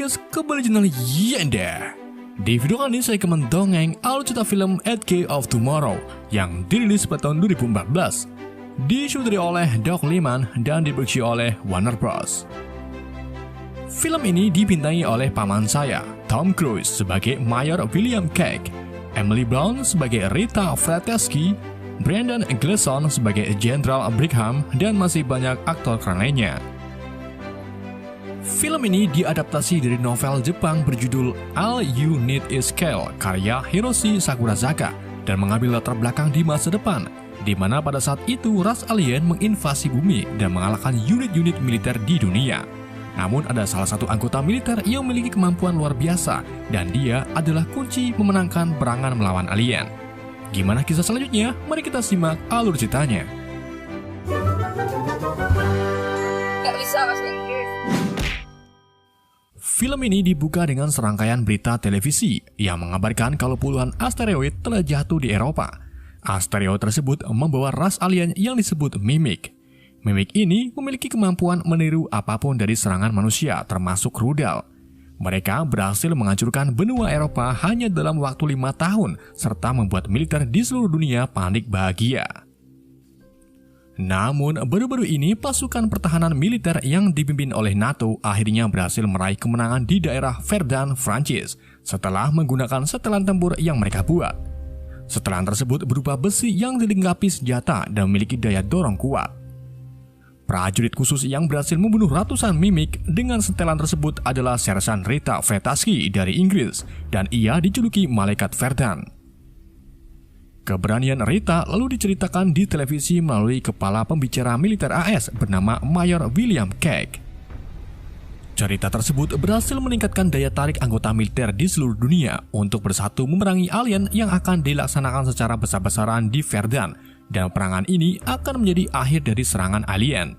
podcast kembali channel Yanda. Di video kali ini saya akan mendongeng alur cerita film 8K of Tomorrow yang dirilis pada tahun 2014. Disutradari oleh Doug Liman dan diproduksi oleh Warner Bros. Film ini dibintangi oleh paman saya, Tom Cruise sebagai Mayor William Cage, Emily Blunt sebagai Rita Frateschi, Brendan Gleeson sebagai Jenderal Brigham, dan masih banyak aktor keren lainnya. Film ini diadaptasi dari novel Jepang berjudul All You Need Is Kale karya Hiroshi Sakurazaka dan mengambil latar belakang di masa depan, di mana pada saat itu ras alien menginvasi bumi dan mengalahkan unit-unit militer di dunia. Namun ada salah satu anggota militer yang memiliki kemampuan luar biasa dan dia adalah kunci memenangkan perangan melawan alien. Gimana kisah selanjutnya? Mari kita simak alur ceritanya. Gak bisa bahasa Inggris. Film ini dibuka dengan serangkaian berita televisi yang mengabarkan kalau puluhan asteroid telah jatuh di Eropa. Asteroid tersebut membawa ras alien yang disebut Mimic. Mimic ini memiliki kemampuan meniru apapun dari serangan manusia, termasuk rudal. Mereka berhasil menghancurkan benua Eropa hanya dalam waktu 5 tahun, serta membuat militer di seluruh dunia panik bahagia. Namun, baru-baru ini pasukan pertahanan militer yang dipimpin oleh NATO akhirnya berhasil meraih kemenangan di daerah Verdun, Prancis, setelah menggunakan setelan tempur yang mereka buat. Setelan tersebut berupa besi yang dilengkapi senjata dan memiliki daya dorong kuat. Prajurit khusus yang berhasil membunuh ratusan Mimic dengan setelan tersebut adalah Sersan Rita Frateschi dari Inggris, dan ia dijuluki Malaikat Verdun. Keberanian Rita lalu diceritakan di televisi melalui kepala pembicara militer AS bernama Mayor William Cage. Cerita tersebut berhasil meningkatkan daya tarik anggota militer di seluruh dunia untuk bersatu memerangi alien yang akan dilaksanakan secara besar-besaran di Verdun, dan perangan ini akan menjadi akhir dari serangan alien.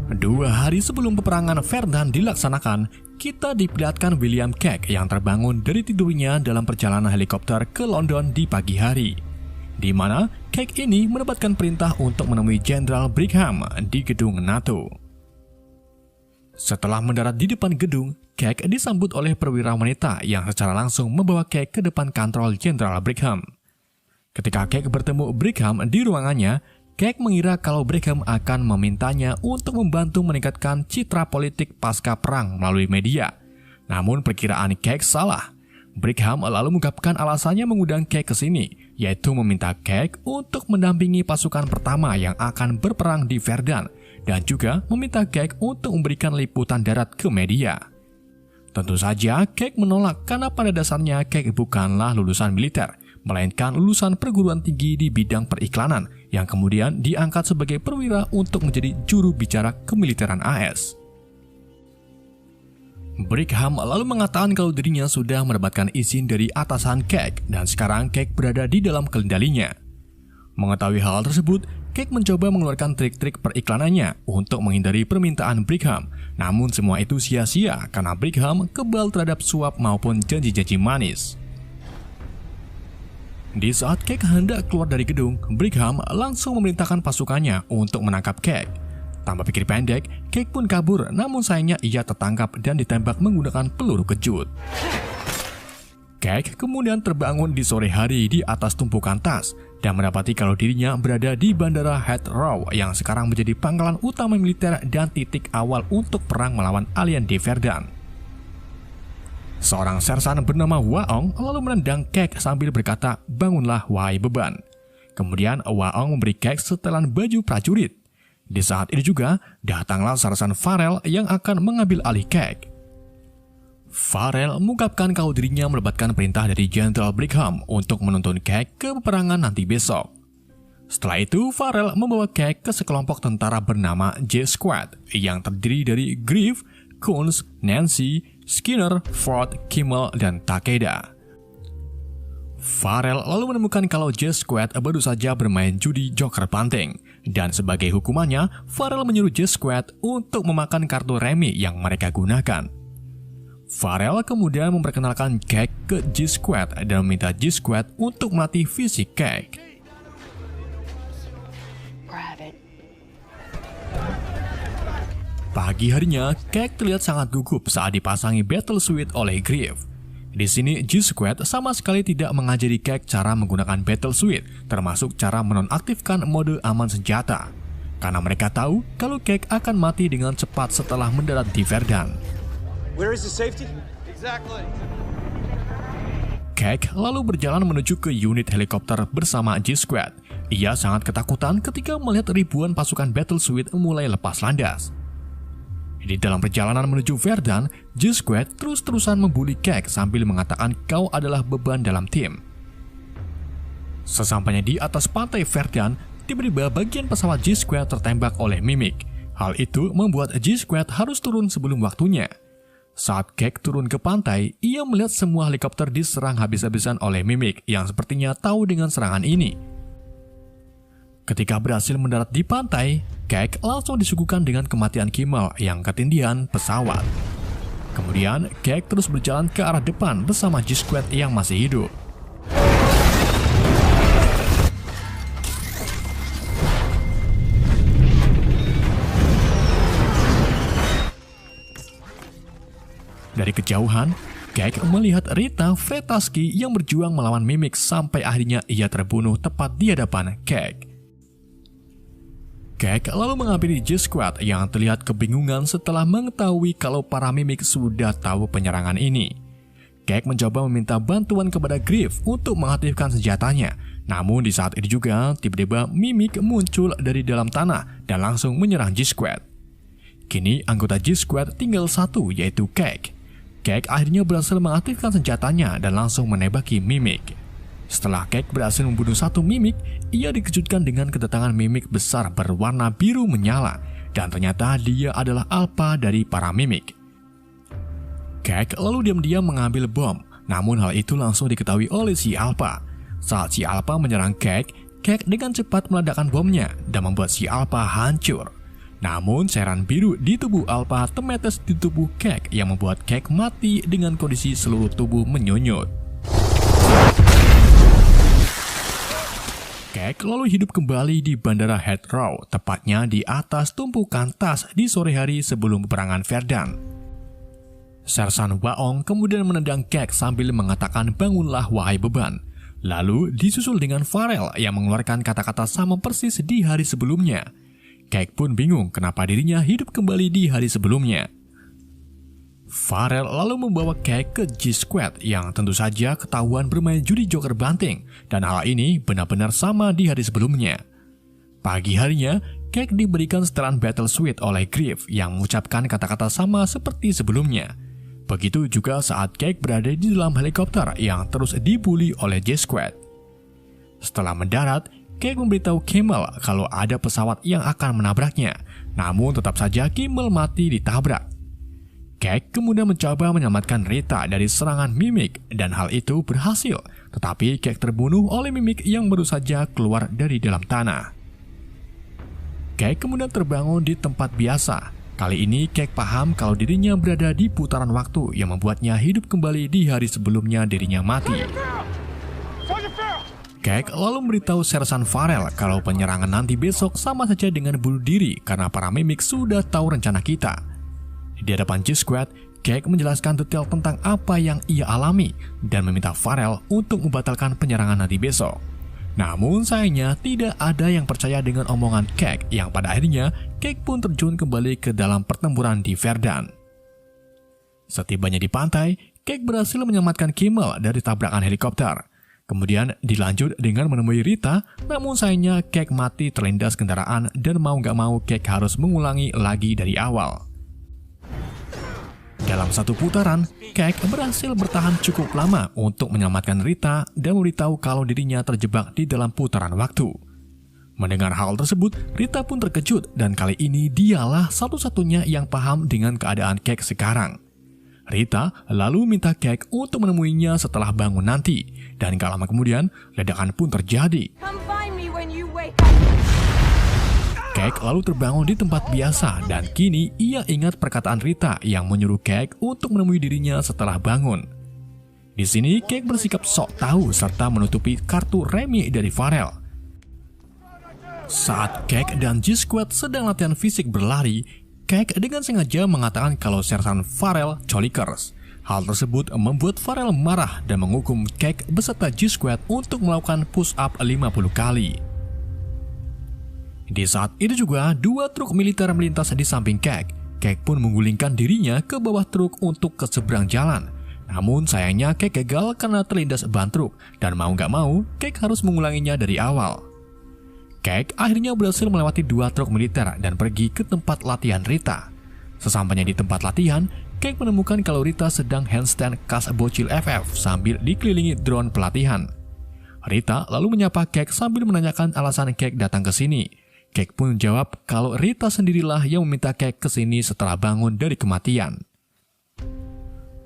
2 hari sebelum peperangan Verdun dilaksanakan, kita diperlihatkan William Cage yang terbangun dari tidurnya dalam perjalanan helikopter ke London di pagi hari, di mana Cage ini mendapatkan perintah untuk menemui Jenderal Brigham di gedung NATO. Setelah mendarat di depan gedung, Cage disambut oleh perwira wanita yang secara langsung membawa Cage ke depan kantor Jenderal Brigham. Ketika Cage bertemu Brigham di ruangannya, Cage mengira kalau Brigham akan memintanya untuk membantu meningkatkan citra politik pasca perang melalui media. Namun perkiraan Cage salah. Brigham lalu mengungkapkan alasannya mengundang Cage ke sini, yaitu meminta Cage untuk mendampingi pasukan pertama yang akan berperang di Verdun, dan juga meminta Cage untuk memberikan liputan darat ke media. Tentu saja Cage menolak karena pada dasarnya Cage bukanlah lulusan militer, melainkan lulusan perguruan tinggi di bidang periklanan yang kemudian diangkat sebagai perwira untuk menjadi juru bicara kemiliteran AS. Brigham lalu mengatakan kalau dirinya sudah mendapatkan izin dari atasan Cage dan sekarang Cage berada di dalam kendalinya. Mengetahui hal tersebut, Cage mencoba mengeluarkan trik-trik periklanannya untuk menghindari permintaan Brigham. Namun semua itu sia-sia karena Brigham kebal terhadap suap maupun janji-janji manis. Di saat Cage hendak keluar dari gedung, Brigham langsung memerintahkan pasukannya untuk menangkap Cage. Tanpa pikir pendek, Cage pun kabur, namun sayangnya ia tertangkap dan ditembak menggunakan peluru kejut. Cage kemudian terbangun di sore hari di atas tumpukan tas dan mendapati kalau dirinya berada di Bandara Heathrow yang sekarang menjadi pangkalan utama militer dan titik awal untuk perang melawan alien di Verdun. Seorang sersan bernama Waong lalu menendang Cage sambil berkata, "Bangunlah wahai beban." Kemudian Waong memberi Cage setelan baju prajurit. Di saat ini juga datanglah sersan Farrell yang akan mengambil alih Cage. Farrell mengungkapkan kalau dirinya mendapatkan perintah dari Jenderal Brigham untuk menuntun Cage ke peperangan nanti besok. Setelah itu, Farrell membawa Cage ke sekelompok tentara bernama J-Squad yang terdiri dari Griff, Kunz, Nancy, Skinner, Ford, Kimmel, dan Takeda. Farrell lalu menemukan kalau J-Squad baru saja bermain judi joker banting, dan sebagai hukumannya, Farrell menyuruh J-Squad untuk memakan kartu remi yang mereka gunakan. Farrell kemudian memperkenalkan Cage ke J-Squad dan meminta J-Squad untuk melatih fisik Cage. Pagi harinya, Cake terlihat sangat gugup saat dipasangi battle suit oleh Griff. Di sini, G-Squad sama sekali tidak mengajari Cake cara menggunakan battle suit, termasuk cara menonaktifkan mode aman senjata. Karena mereka tahu kalau Cake akan mati dengan cepat setelah mendarat di Verdan. Where is the safety? Exactly. Cake lalu berjalan menuju ke unit helikopter bersama G-Squad. Ia sangat ketakutan ketika melihat ribuan pasukan battle suit mulai lepas landas. Di dalam perjalanan menuju Verdan, G-Squad terus-terusan membuli Cake sambil mengatakan kau adalah beban dalam tim. Sesampainya di atas pantai Verdan, tiba-tiba bagian pesawat G-Squad tertembak oleh Mimic. Hal itu membuat G-Squad harus turun sebelum waktunya. Saat Cake turun ke pantai, ia melihat semua helikopter diserang habis-habisan oleh Mimic yang sepertinya tahu dengan serangan ini. Ketika berhasil mendarat di pantai, Cake langsung disuguhkan dengan kematian Kimmel yang ketindihan pesawat. Kemudian, Cake terus berjalan ke arah depan bersama G-Squad yang masih hidup. Dari kejauhan, Cake melihat Rita Vretaski yang berjuang melawan Mimic sampai akhirnya ia terbunuh tepat di hadapan Cake. Cake lalu menghampiri G-Squad yang terlihat kebingungan setelah mengetahui kalau para Mimic sudah tahu penyerangan ini. Cake mencoba meminta bantuan kepada Griff untuk mengaktifkan senjatanya. Namun di saat itu juga, tiba-tiba Mimic muncul dari dalam tanah dan langsung menyerang G-Squad. Kini anggota G-Squad tinggal satu, yaitu Cake. Cake akhirnya berhasil mengaktifkan senjatanya dan langsung menembaki Mimic. Setelah Cake berhasil membunuh satu Mimic, ia dikejutkan dengan kedatangan Mimic besar berwarna biru menyala, dan ternyata dia adalah alpha dari para Mimic. Cake lalu diam-diam mengambil bom, namun hal itu langsung diketahui oleh si alpha. Saat si alpha menyerang Cake, Cake dengan cepat meledakkan bomnya dan membuat si alpha hancur. Namun cairan biru di tubuh alpha termetes di tubuh Cake yang membuat Cake mati dengan kondisi seluruh tubuh menyunyut. Cake lalu hidup kembali di Bandara Heathrow, tepatnya di atas tumpukan tas di sore hari sebelum peperangan Verdan. Sersan Waong kemudian menendang Cake sambil mengatakan bangunlah wahai beban. Lalu disusul dengan Farrell yang mengeluarkan kata-kata sama persis di hari sebelumnya. Cake pun bingung kenapa dirinya hidup kembali di hari sebelumnya. Farrell lalu membawa Cake ke G-Squad yang tentu saja ketahuan bermain judi joker banting, dan hal ini benar-benar sama di hari sebelumnya. Pagi harinya, Cake diberikan setelan battle suit oleh Griff yang mengucapkan kata-kata sama seperti sebelumnya. Begitu juga saat Cake berada di dalam helikopter yang terus dibully oleh G-Squad. Setelah mendarat, Cake memberitahu Kimmel kalau ada pesawat yang akan menabraknya, namun tetap saja Kimmel mati ditabrak. Cake kemudian mencoba menyelamatkan Rita dari serangan Mimic dan hal itu berhasil, tetapi Cake terbunuh oleh Mimic yang baru saja keluar dari dalam tanah. Cake kemudian terbangun di tempat biasa. Kali ini Cake paham kalau dirinya berada di putaran waktu yang membuatnya hidup kembali di hari sebelumnya dirinya mati. Cake lalu memberitahu Sersan Farrell kalau penyerangan nanti besok sama saja dengan bunuh diri karena para Mimic sudah tahu rencana kita. Di hadapan G-Squad, Cake menjelaskan detail tentang apa yang ia alami dan meminta Farrell untuk membatalkan penyerangan nanti besok. Namun sayangnya tidak ada yang percaya dengan omongan Cake yang pada akhirnya Cake pun terjun kembali ke dalam pertempuran di Verdan. Setibanya di pantai, Cake berhasil menyelamatkan Kimmel dari tabrakan helikopter. Kemudian dilanjut dengan menemui Rita, namun sayangnya Cake mati terlindas kendaraan dan mau gak mau Cake harus mengulangi lagi dari awal. Dalam satu putaran, Cake berhasil bertahan cukup lama untuk menyelamatkan Rita dan memberitahu kalau dirinya terjebak di dalam putaran waktu. Mendengar hal tersebut, Rita pun terkejut dan kali ini dialah satu-satunya yang paham dengan keadaan Cake sekarang. Rita lalu minta Cake untuk menemuinya setelah bangun nanti, dan gak lama kemudian, ledakan pun terjadi. Cake lalu terbangun di tempat biasa dan kini ia ingat perkataan Rita yang menyuruh Cake untuk menemui dirinya setelah bangun. Di sini Cake bersikap sok tahu serta menutupi kartu remi dari Farrell. Saat Cake dan G-Squad sedang latihan fisik berlari, Cake dengan sengaja mengatakan kalau Sersan Farrell Cholikers. Hal tersebut membuat Farrell marah dan menghukum Cake beserta G-Squad untuk melakukan push-up 50 kali. Di saat itu juga, 2 truk militer melintas di samping Cake. Cake pun menggulingkan dirinya ke bawah truk untuk ke seberang jalan. Namun sayangnya Cake gagal karena terlindas ban truk, dan mau gak mau, Cake harus mengulanginya dari awal. Cake akhirnya berhasil melewati 2 truk militer dan pergi ke tempat latihan Rita. Sesampainya di tempat latihan, Cake menemukan kalau Rita sedang handstand khas bocil FF sambil dikelilingi drone pelatihan. Rita lalu menyapa Cake sambil menanyakan alasan Cake datang ke sini. Cake pun menjawab kalau Rita sendirilah yang meminta Cake ke sini setelah bangun dari kematian.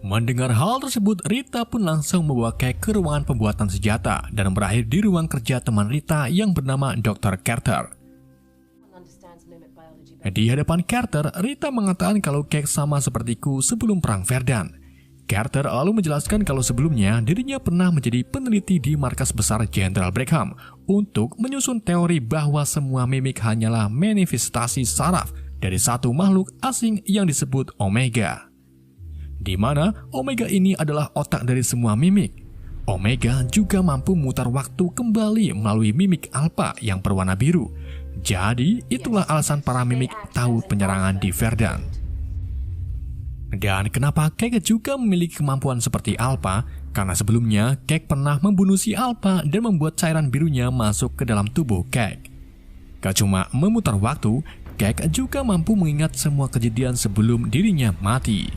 Mendengar hal tersebut, Rita pun langsung membawa Cake ke ruangan pembuatan senjata dan berakhir di ruang kerja teman Rita yang bernama Dr. Carter. Di hadapan Carter, Rita mengatakan kalau Cake sama sepertiku sebelum perang Verdun. Carter lalu menjelaskan kalau sebelumnya dirinya pernah menjadi peneliti di markas besar Jenderal Brigham untuk menyusun teori bahwa semua mimik hanyalah manifestasi saraf dari satu makhluk asing yang disebut Omega. Di mana Omega ini adalah otak dari semua mimik. Omega juga mampu memutar waktu kembali melalui mimik alpha yang berwarna biru. Jadi, itulah alasan para mimik tahu penyerangan di Verdun. Dan kenapa Cake juga memiliki kemampuan seperti alpha? Karena sebelumnya, Cake pernah membunuh si alpha dan membuat cairan birunya masuk ke dalam tubuh Cake. Gak cuma memutar waktu, Cake juga mampu mengingat semua kejadian sebelum dirinya mati.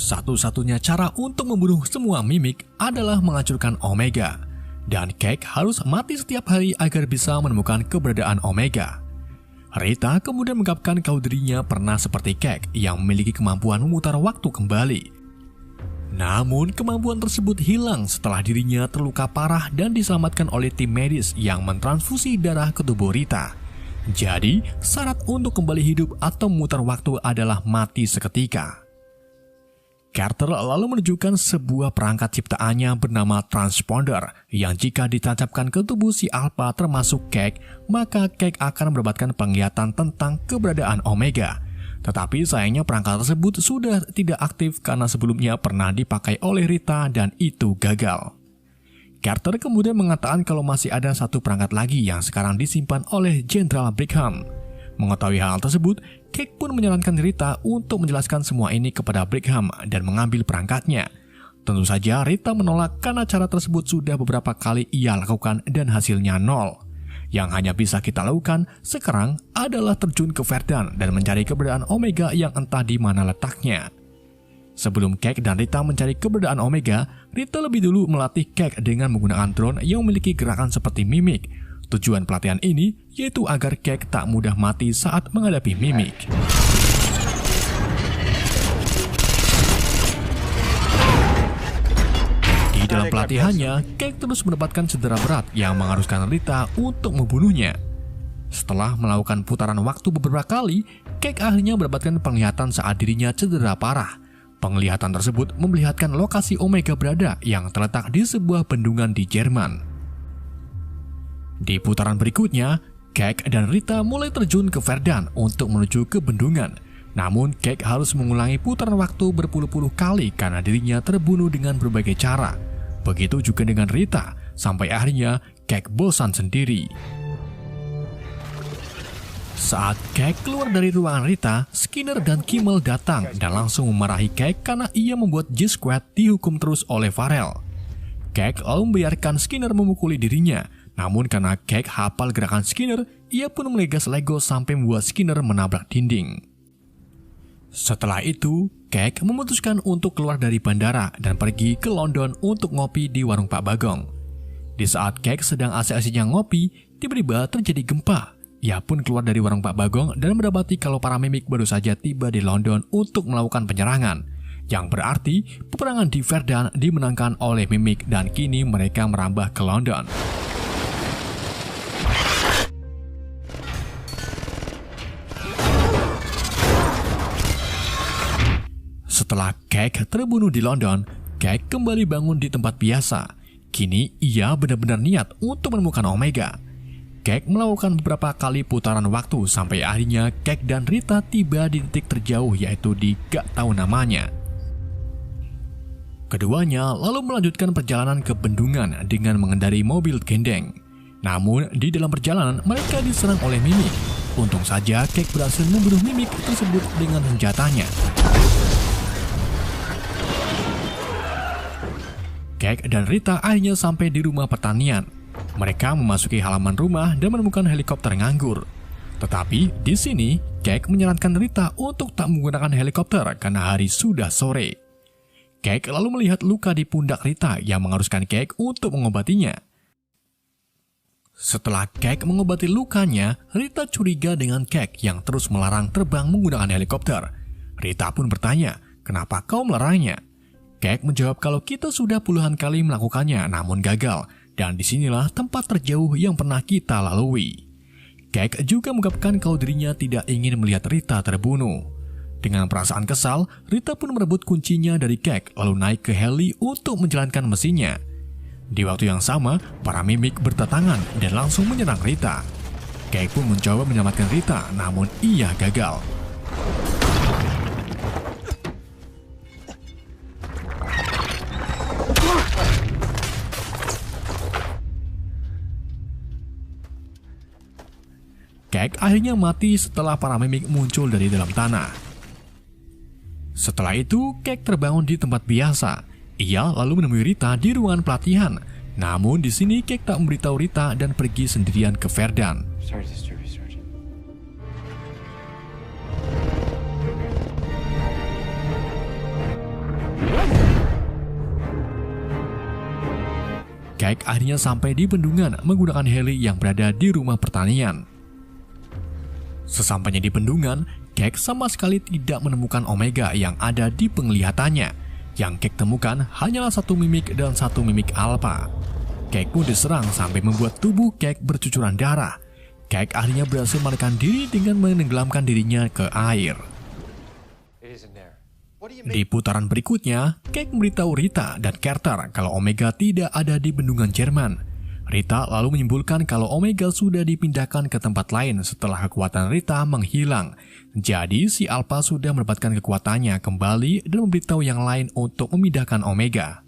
Satu-satunya cara untuk membunuh semua mimik adalah menghancurkan Omega. Dan Cake harus mati setiap hari agar bisa menemukan keberadaan Omega. Rita kemudian mengungkapkan kalau dirinya pernah seperti Cake yang memiliki kemampuan memutar waktu kembali. Namun kemampuan tersebut hilang setelah dirinya terluka parah dan diselamatkan oleh tim medis yang mentransfusi darah ke tubuh Rita. Jadi, syarat untuk kembali hidup atau memutar waktu adalah mati seketika. Carter lalu menunjukkan sebuah perangkat ciptaannya bernama transponder yang jika ditancapkan ke tubuh si alpha termasuk Cake, maka Cake akan mendapatkan penglihatan tentang keberadaan Omega. Tetapi sayangnya perangkat tersebut sudah tidak aktif karena sebelumnya pernah dipakai oleh Rita dan itu gagal. Carter kemudian mengatakan kalau masih ada satu perangkat lagi yang sekarang disimpan oleh Jenderal Brigham. Mengetahui hal tersebut, Cake pun menyarankan Rita untuk menjelaskan semua ini kepada Brigham dan mengambil perangkatnya. Tentu saja Rita menolak karena cara tersebut sudah beberapa kali ia lakukan dan hasilnya nol. Yang hanya bisa kita lakukan sekarang adalah terjun ke Verdun dan mencari keberadaan Omega yang entah di mana letaknya. Sebelum Cake dan Rita mencari keberadaan Omega, Rita lebih dulu melatih Cake dengan menggunakan drone yang memiliki gerakan seperti mimik. Tujuan pelatihan ini yaitu agar Cake tak mudah mati saat menghadapi mimik. Di dalam pelatihannya, Cake terus mendapatkan cedera berat yang mengharuskan Rita untuk membunuhnya. Setelah melakukan putaran waktu beberapa kali, Cake akhirnya mendapatkan penglihatan saat dirinya cedera parah. Penglihatan tersebut memperlihatkan lokasi Omega berada yang terletak di sebuah bendungan di Jerman. Di putaran berikutnya, Cake dan Rita mulai terjun ke Verdun untuk menuju ke bendungan. Namun, Cake harus mengulangi putaran waktu berpuluh-puluh kali karena dirinya terbunuh dengan berbagai cara. Begitu juga dengan Rita, sampai akhirnya Cake bosan sendiri. Saat Cake keluar dari ruangan Rita, Skinner dan Kimmel datang dan langsung memarahi Cake karena ia membuat G-Squad dihukum terus oleh Farrell. Cake lalu membiarkan Skinner memukuli dirinya. Namun karena Cake hafal gerakan Skinner, ia pun melegas Lego sampai membuat Skinner menabrak dinding. Setelah itu, Cake memutuskan untuk keluar dari bandara dan pergi ke London untuk ngopi di warung Pak Bagong. Di saat Cake sedang asik-asiknya ngopi, tiba-tiba terjadi gempa. Ia pun keluar dari warung Pak Bagong dan mendapati kalau para mimik baru saja tiba di London untuk melakukan penyerangan. Yang berarti peperangan di Verdun dimenangkan oleh mimik dan kini mereka merambah ke London. Setelah Cake terbunuh di London, Cake kembali bangun di tempat biasa. Kini ia benar-benar niat untuk menemukan Omega. Cake melakukan beberapa kali putaran waktu sampai akhirnya Cake dan Rita tiba di titik terjauh yaitu di gak tahu namanya. Keduanya lalu melanjutkan perjalanan ke bendungan dengan mengendarai mobil gendeng. Namun di dalam perjalanan mereka diserang oleh Mimik. Untung saja Cake berhasil membunuh Mimik tersebut dengan senjatanya. Cake dan Rita akhirnya sampai di rumah pertanian. Mereka memasuki halaman rumah dan menemukan helikopter nganggur. Tetapi di sini Cake menyarankan Rita untuk tak menggunakan helikopter karena hari sudah sore. Cake lalu melihat luka di pundak Rita yang mengharuskan Cake untuk mengobatinya. Setelah Cake mengobati lukanya, Rita curiga dengan Cake yang terus melarang terbang menggunakan helikopter. Rita pun bertanya, "Kenapa kau melarangnya?" Cake menjawab kalau kita sudah puluhan kali melakukannya namun gagal, dan disinilah tempat terjauh yang pernah kita lalui. Cake juga mengungkapkan kalau dirinya tidak ingin melihat Rita terbunuh. Dengan perasaan kesal, Rita pun merebut kuncinya dari Cake lalu naik ke heli untuk menjalankan mesinnya. Di waktu yang sama, para Mimik berdatangan dan langsung menyerang Rita. Cake pun mencoba menyelamatkan Rita, namun ia gagal. Cake akhirnya mati setelah para Mimik muncul dari dalam tanah. Setelah itu, Cake terbangun di tempat biasa. Ia lalu menemui Rita di ruangan pelatihan. Namun di sini Cake tak memberitahu Rita dan pergi sendirian ke Verdan. Cake akhirnya sampai di bendungan menggunakan heli yang berada di rumah pertanian. Sesampainya di bendungan, Cake sama sekali tidak menemukan Omega yang ada di penglihatannya. Yang Cake temukan hanyalah satu Mimik dan satu Mimik Alpha. Cake pun diserang sampai membuat tubuh Cake bercucuran darah. Cake akhirnya berhasil melarikan diri dengan menenggelamkan dirinya ke air. Di putaran berikutnya, Cake memberitahu Rita dan Carter kalau Omega tidak ada di bendungan Jerman. Rita lalu menyimpulkan kalau Omega sudah dipindahkan ke tempat lain setelah kekuatan Rita menghilang. Jadi si Alpha sudah mendapatkan kekuatannya kembali dan memberitahu yang lain untuk memindahkan Omega.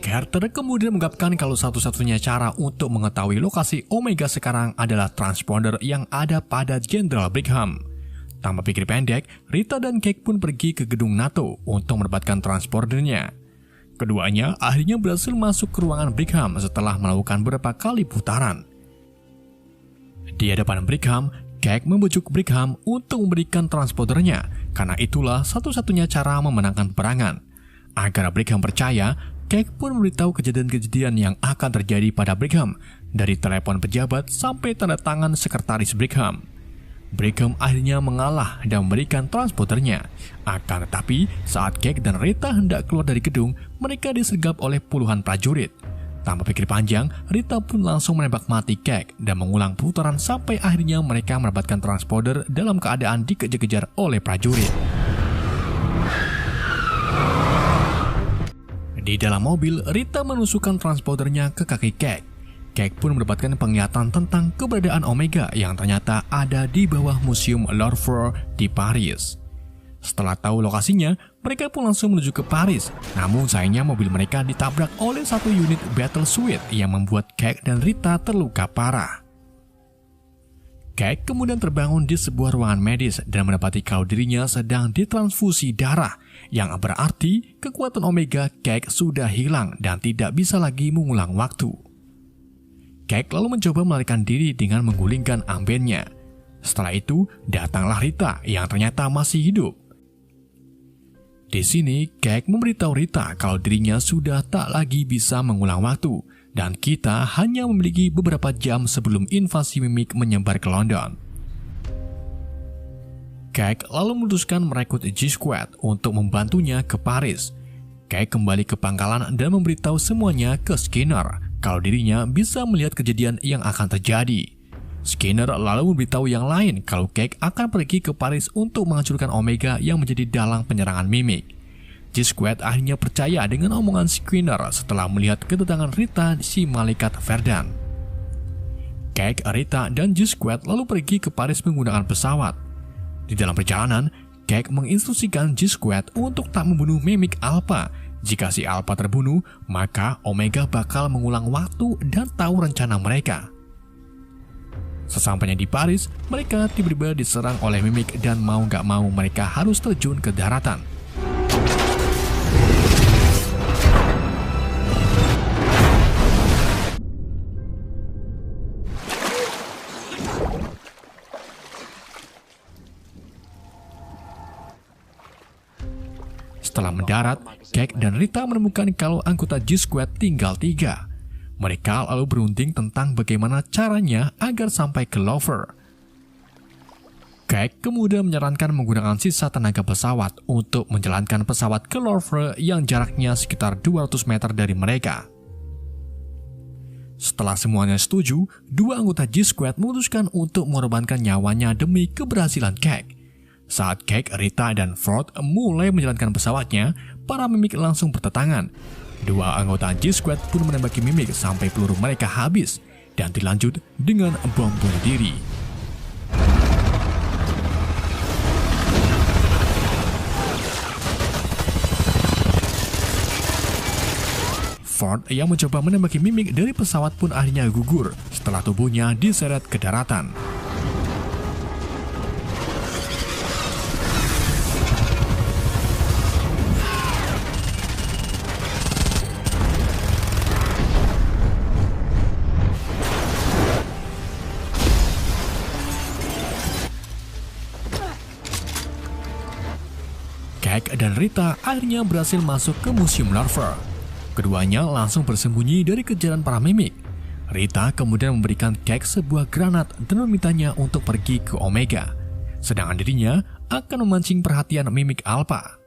Carter kemudian mengungkapkan kalau satu-satunya cara untuk mengetahui lokasi Omega sekarang adalah transponder yang ada pada Jenderal Brigham. Tanpa pikir pendek, Rita dan Cake pun pergi ke gedung NATO untuk mendapatkan transporternya. Keduanya akhirnya berhasil masuk ke ruangan Brigham setelah melakukan beberapa kali putaran. Di hadapan Brigham, Cake membujuk Brigham untuk memberikan transporternya karena itulah satu-satunya cara memenangkan peperangan. Agar Brigham percaya, Cake pun memberitahu kejadian-kejadian yang akan terjadi pada Brigham, dari telepon pejabat sampai tanda tangan sekretaris Brigham. Brigham akhirnya mengalah dan memberikan transporternya. Akan tetapi, saat Cake dan Rita hendak keluar dari gedung, mereka disergap oleh puluhan prajurit. Tanpa pikir panjang, Rita pun langsung menembak mati Cake dan mengulang putaran sampai akhirnya mereka mendapatkan transporter dalam keadaan dikejar-kejar oleh prajurit. Di dalam mobil, Rita menusukkan transporternya ke kaki Cake. Cake pun mendapatkan penglihatan tentang keberadaan Omega yang ternyata ada di bawah Museum Louvre di Paris. Setelah tahu lokasinya, mereka pun langsung menuju ke Paris. Namun sayangnya mobil mereka ditabrak oleh satu unit battle suite yang membuat Cake dan Rita terluka parah. Cake kemudian terbangun di sebuah ruangan medis dan mendapati kalau dirinya sedang ditransfusi darah, yang berarti kekuatan Omega Cake sudah hilang dan tidak bisa lagi mengulang waktu. Cake lalu mencoba melarikan diri dengan menggulingkan ambennya. Setelah itu, datanglah Rita yang ternyata masih hidup. Di sini, Cake memberitahu Rita kalau dirinya sudah tak lagi bisa mengulang waktu, dan kita hanya memiliki beberapa jam sebelum invasi Mimik menyebar ke London. Cake lalu memutuskan merekrut G-Squad untuk membantunya ke Paris. Cake kembali ke pangkalan dan memberitahu semuanya ke Skinner kalau dirinya bisa melihat kejadian yang akan terjadi. Skinner lalu memberitahu yang lain kalau Cake akan pergi ke Paris untuk menghancurkan Omega yang menjadi dalang penyerangan Mimik. G-Squad akhirnya percaya dengan omongan Skinner setelah melihat kedatangan Rita si malaikat Verdan. Cake, Rita, dan G-Squad lalu pergi ke Paris menggunakan pesawat. Di dalam perjalanan, Cake menginstruksikan G-Squad untuk tak membunuh Mimic Alpha. Jika si Alpha terbunuh, maka Omega bakal mengulang waktu dan tahu rencana mereka. Sesampainya di Paris, mereka tiba-tiba diserang oleh Mimic dan mau gak mau mereka harus terjun ke daratan. Setelah mendarat, Cake dan Rita menemukan kalau anggota G-Squad tinggal 3. Mereka lalu berunding tentang bagaimana caranya agar sampai ke Lover. Cake kemudian menyarankan menggunakan sisa tenaga pesawat untuk menjalankan pesawat ke Lover yang jaraknya sekitar 200 meter dari mereka. Setelah semuanya setuju, 2 anggota G-Squad memutuskan untuk mengorbankan nyawanya demi keberhasilan Cake. Saat Cake, Rita, dan Ford mulai menjalankan pesawatnya, para Mimic langsung bertetangan. 2 anggota G-Squad pun menembaki Mimic sampai peluru mereka habis, dan dilanjut dengan bom bunuh diri. Ford yang mencoba menembaki Mimic dari pesawat pun akhirnya gugur setelah tubuhnya diseret ke daratan. Cake dan Rita akhirnya berhasil masuk ke Museum Lover. Keduanya langsung bersembunyi dari kejaran para Mimic. Rita kemudian memberikan Cake sebuah granat dan memintanya untuk pergi ke Omega. Sedangkan dirinya akan memancing perhatian Mimic Alpha.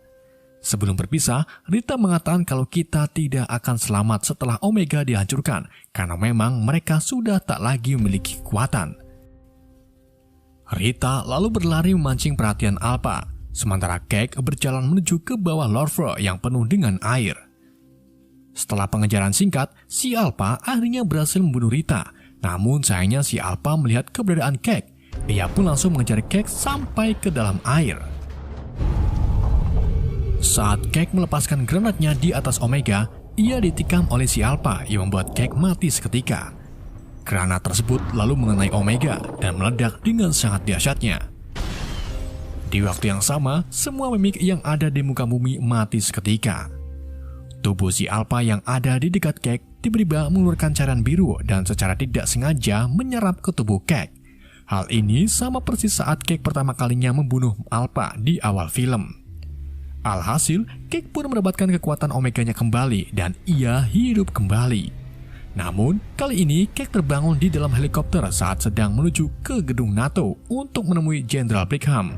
Sebelum berpisah, Rita mengatakan kalau kita tidak akan selamat setelah Omega dihancurkan, karena memang mereka sudah tak lagi memiliki kekuatan. Rita lalu berlari memancing perhatian Alpha, sementara Cake berjalan menuju ke bawah Lover yang penuh dengan air. Setelah pengejaran singkat, si Alpha akhirnya berhasil membunuh Rita. Namun sayangnya si Alpha melihat keberadaan Cake. Ia pun langsung mengejar Cake sampai ke dalam air. Saat Cake melepaskan granatnya di atas Omega, ia ditikam oleh si Alpha yang membuat Cake mati seketika. Granat tersebut lalu mengenai Omega dan meledak dengan sangat dahsyatnya. Di waktu yang sama, semua Mimic yang ada di muka bumi mati seketika. Tubuh si Alpha yang ada di dekat Cake tiba-tiba mengeluarkan cairan biru dan secara tidak sengaja menyerap ke tubuh Cake. Hal ini sama persis saat Cake pertama kalinya membunuh Alpha di awal film. Alhasil, Cake pun mendapatkan kekuatan Omeganya kembali dan ia hidup kembali. Namun, kali ini Cake terbangun di dalam helikopter saat sedang menuju ke gedung NATO untuk menemui Jenderal Brigham.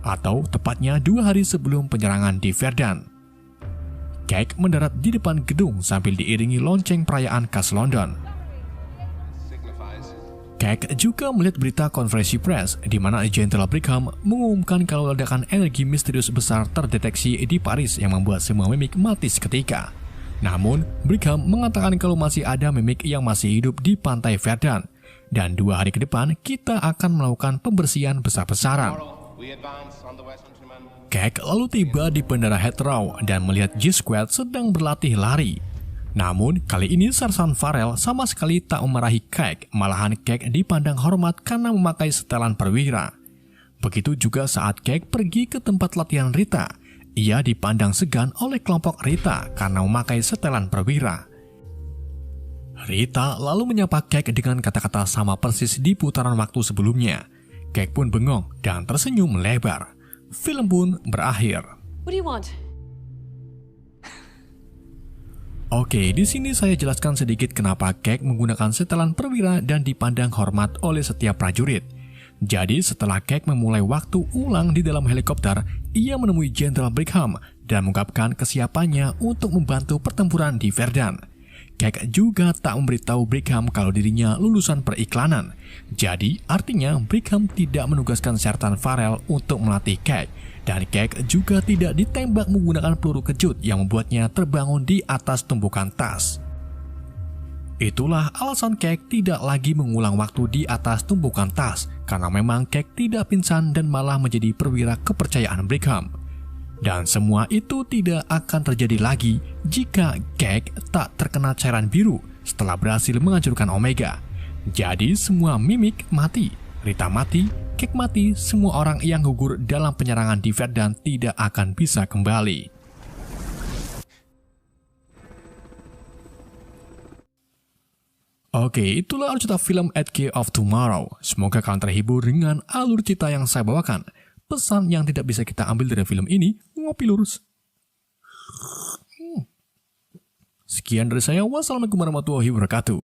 Atau tepatnya 2 hari sebelum penyerangan di Verdun. Cake mendarat di depan gedung sambil diiringi lonceng perayaan khas London. Cake juga melihat berita konferensi pers di mana Jenderal Brigham mengumumkan kalau ledakan energi misterius besar terdeteksi di Paris yang membuat semua Mimic mati seketika. Namun, Brigham mengatakan kalau masih ada Mimic yang masih hidup di pantai Verdun. Dan 2 hari ke depan, kita akan melakukan pembersihan besar-besaran. Cake lalu tiba di Bandara Heathrow dan melihat G-Squad sedang berlatih lari. Namun, kali ini Sersan Farrell sama sekali tak memarahi Cake, malahan Cake dipandang hormat karena memakai setelan perwira. Begitu juga saat Cake pergi ke tempat latihan Rita, ia dipandang segan oleh kelompok Rita karena memakai setelan perwira. Rita lalu menyapa Cake dengan kata-kata sama persis di putaran waktu sebelumnya. Cake pun bengong dan tersenyum lebar. Film pun berakhir. What do you want? Oke, di sini saya jelaskan sedikit kenapa Cake menggunakan setelan perwira dan dipandang hormat oleh setiap prajurit. Jadi setelah Cake memulai waktu ulang di dalam helikopter, ia menemui Jenderal Brigham dan mengungkapkan kesiapannya untuk membantu pertempuran di Verdun. Cake juga tak memberitahu Brigham kalau dirinya lulusan periklanan. Jadi artinya Brigham tidak menugaskan Sersan Farrell untuk melatih Cake. Dan Cake juga tidak ditembak menggunakan peluru kejut yang membuatnya terbangun di atas tumpukan tas. Itulah alasan Cake tidak lagi mengulang waktu di atas tumpukan tas, karena memang Cake tidak pingsan dan malah menjadi perwira kepercayaan Brigham. Dan semua itu tidak akan terjadi lagi jika Cake tak terkena cairan biru setelah berhasil menghancurkan Omega. Jadi semua mimik mati, Rita mati, Cake mati, semua orang yang gugur dalam penyerangan di Verdan tidak akan bisa kembali. Oke, itulah alur cerita film Edge of Tomorrow. Semoga kalian terhibur dengan alur cerita yang saya bawakan. Pesan yang tidak bisa kita ambil dari film ini, ngopi lurus. Sekian dari saya, wassalamualaikum warahmatullahi wabarakatuh.